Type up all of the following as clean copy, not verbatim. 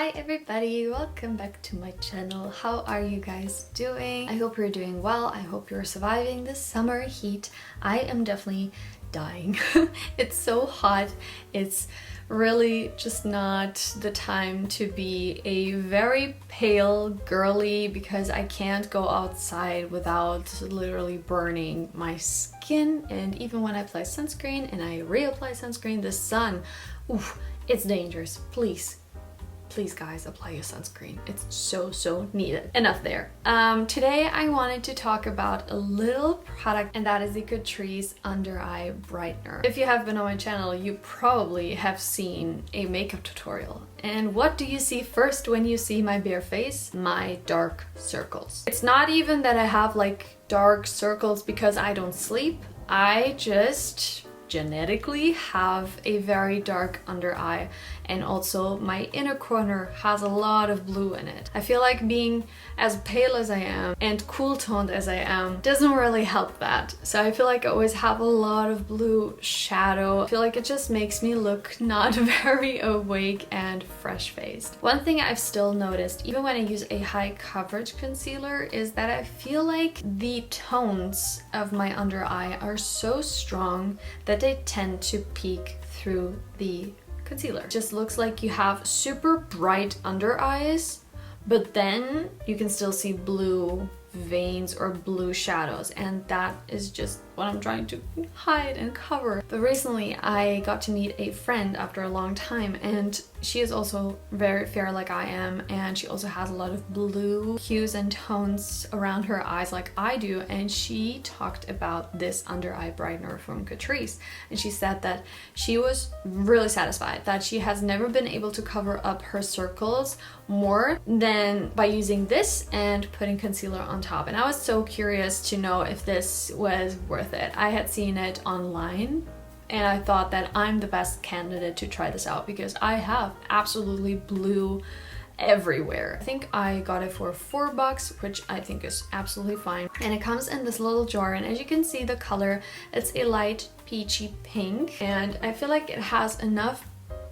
Hi everybody, welcome back to my channel. How are you guys doing? I hope you're doing well. I hope you're surviving this summer heat. I am definitely dying. It's so hot. It's really just not the time to be a very pale girly because I can't go outside without literally burning my skin. And even when I apply sunscreen and I reapply sunscreen, the sun, oof, it's dangerous. Please guys, apply your sunscreen. It's so needed. Enough there. Today I wanted to talk about a little product, and that is the Catrice Under Eye Brightener. If you have been on my channel, you probably have seen a makeup tutorial. And what do you see first when you see my bare face? My dark circles. It's not even that I have like dark circles because I don't sleep. I just genetically have a very dark under eye, and also my inner corner has a lot of blue in it. I feel like being as pale as I am and cool toned as I am doesn't really help that. So I feel like I always have a lot of blue shadow. I feel like it just makes me look not very awake and fresh faced. One thing I've still noticed, even when I use a high coverage concealer, is that I feel like the tones of my under eye are so strong that they tend to peek through the concealer. It just looks like you have super bright under eyes, but then you can still see blue veins or blue shadows, and that is just what I'm trying to hide and cover. But recently I got to meet a friend after a long time, and she is also very fair like I am, and she also has a lot of blue hues and tones around her eyes like I do, and she talked about this under eye brightener from Catrice, and she said that she was really satisfied that she has never been able to cover up her circles more than by using this and putting concealer on top. And I was so curious to know if this was worth it. I had seen it online and I thought that I'm the best candidate to try this out because I have absolutely blue everywhere. I think I got it for $4, which I think is absolutely fine. And it comes in this little jar, and as you can see the color, it's a light peachy pink, and I feel like it has enough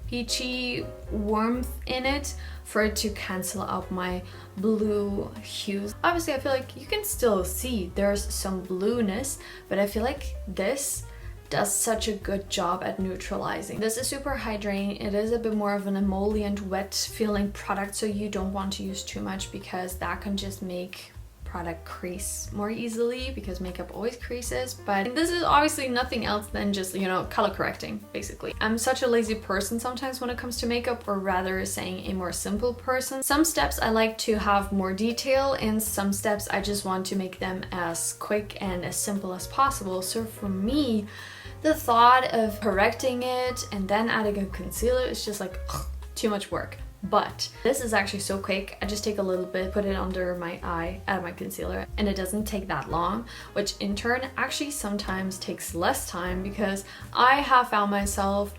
peachy warmth in it for it to cancel out my blue hues. Obviously I feel like you can still see there's some blueness, but I feel like this does such a good job at neutralizing. This is super hydrating. It is a bit more of an emollient, wet feeling product, so you don't want to use too much because that can just make product crease more easily, because makeup always creases. But this is obviously nothing else than just, you know, color correcting basically. I'm such a lazy person sometimes when it comes to makeup, or rather saying a more simple person. Some steps I like to have more detail, and some steps I just want to make them as quick and as simple as possible. So for me, the thought of correcting it and then adding a concealer is just like too much work. But this is actually so quick. I just take a little bit, put it under my eye, add my concealer, and it doesn't take that long, which in turn actually sometimes takes less time, because I have found myself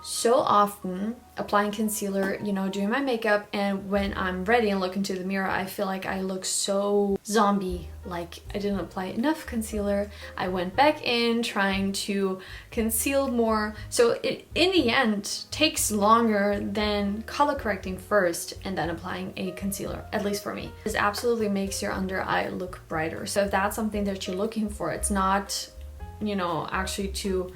so often applying concealer, you know, doing my makeup, and when I'm ready and look into the mirror, I feel like I look so zombie, like I didn't apply enough concealer. I went back in trying to conceal more, so it in the end takes longer than color correcting first and then applying a concealer, at least for me. This absolutely makes your under eye look brighter. So if that's something that you're looking for, it's not, you know, actually to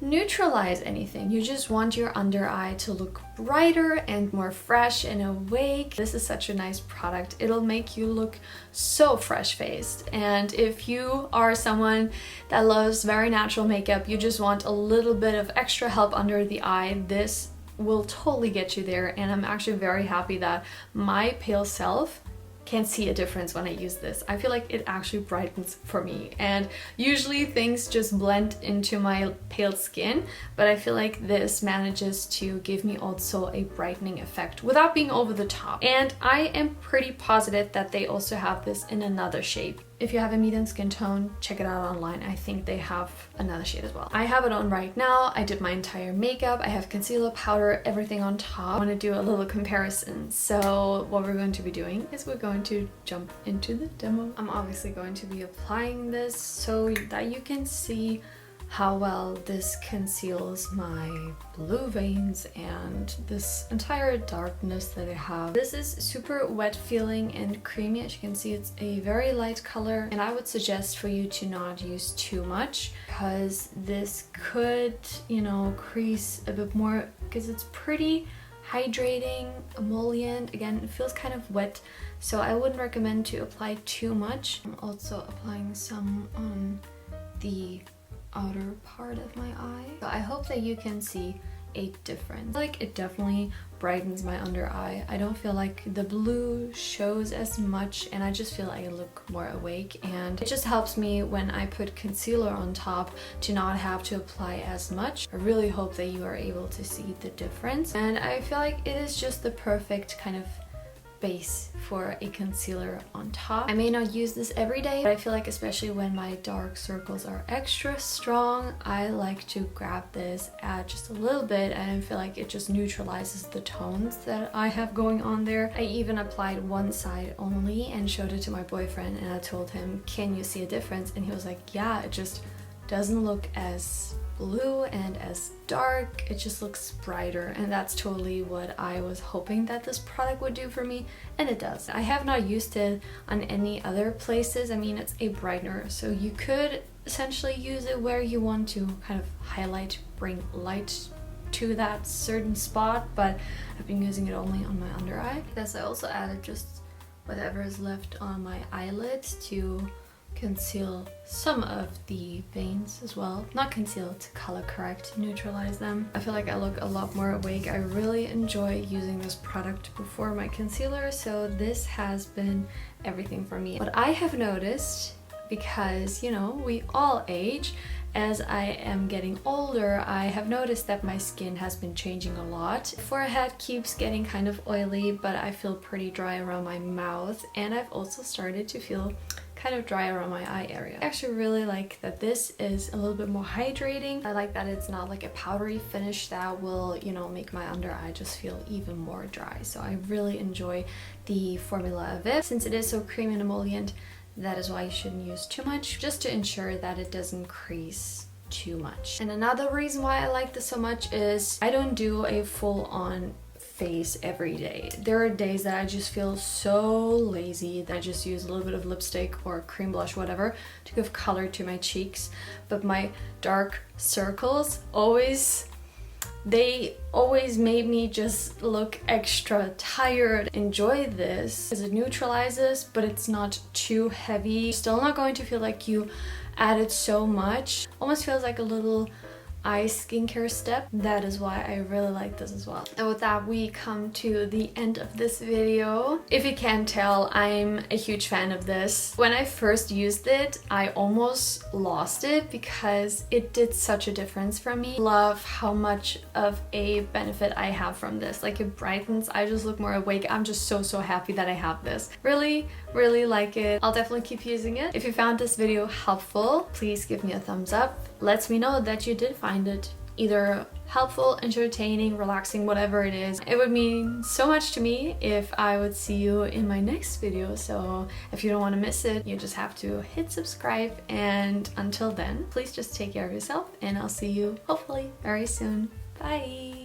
neutralize anything. You just want your under eye to look brighter and more fresh and awake. This is such a nice product. It'll make you look so fresh faced. And if you are someone that loves very natural makeup, you just want a little bit of extra help under the eye, this will totally get you there. And I'm actually very happy that my pale self can see a difference when I use this. I feel like it actually brightens for me, and usually things just blend into my pale skin, but I feel like this manages to give me also a brightening effect without being over the top. And I am pretty positive that they also have this in another shade. If you have a medium skin tone, check it out online. I think they have another shade as well. I have it on right now. I did my entire makeup. I have concealer, powder, everything on top. I want to do a little comparison. So what we're going to be doing is we're going to jump into the demo. I'm obviously going to be applying this so that you can see how well this conceals my blue veins and this entire darkness that I have. This is super wet feeling and creamy. As you can see, it's a very light color, and I would suggest for you to not use too much because this could, you know, crease a bit more because it's pretty hydrating emollient. Again, it feels kind of wet, so I wouldn't recommend to apply too much. I'm also applying some on the outer part of my eye. So I hope that you can see a difference. Like, it definitely brightens my under eye. I don't feel like the blue shows as much, and I just feel like I look more awake, and it just helps me when I put concealer on top to not have to apply as much. I really hope that you are able to see the difference, and I feel like it is just the perfect kind of base for a concealer on top. I may not use this every day, but I feel like especially when my dark circles are extra strong, I like to grab this, add just a little bit, and I feel like it just neutralizes the tones that I have going on there. I even applied one side only and showed it to my boyfriend, and I told him, can you see a difference? And he was like, yeah, it just doesn't look as blue and as dark, it just looks brighter, and that's totally what I was hoping that this product would do for me, and it does. I have not used it on any other places. I mean, it's a brightener, so you could essentially use it where you want to kind of highlight, bring light to that certain spot, but I've been using it only on my under eye. Yes, I also added just whatever is left on my eyelid to conceal some of the veins as well. Not conceal, to color correct, neutralize them. I feel like I look a lot more awake. I really enjoy using this product before my concealer, so this has been everything for me. What I have noticed, because, you know, we all age, as I am getting older, I have noticed that my skin has been changing a lot. Forehead keeps getting kind of oily, but I feel pretty dry around my mouth, and I've also started to feel kind of dry around my eye area. I actually really like that this is a little bit more hydrating. I like that it's not like a powdery finish that will, you know, make my under eye just feel even more dry. So I really enjoy the formula of it. Since it is so creamy and emollient, that is why you shouldn't use too much, just to ensure that it doesn't crease too much. And another reason why I like this so much is I don't do a full-on face every day. There are days that I just feel so lazy that I just use a little bit of lipstick or cream blush, whatever, to give color to my cheeks. But my dark circles always made me just look extra tired. Enjoy this as it neutralizes, but it's not too heavy. Still not going to feel like you added so much. Almost feels like a little eye skincare step. That is why I really like this as well. And with that, we come to the end of this video. If you can't tell, I'm a huge fan of this. When I first used it, I almost lost it because it did such a difference for me. Love how much of a benefit I have from this. Like, it brightens, I just look more awake. I'm just so happy that I have this. Really like it. I'll definitely keep using it. If you found this video helpful, please give me a thumbs up. Lets me know that you did find it either helpful, entertaining, relaxing, whatever it is. It would mean so much to me if I would see you in my next video. So if you don't want to miss it, you just have to hit subscribe. And until then, please just take care of yourself, and I'll see you hopefully very soon. Bye!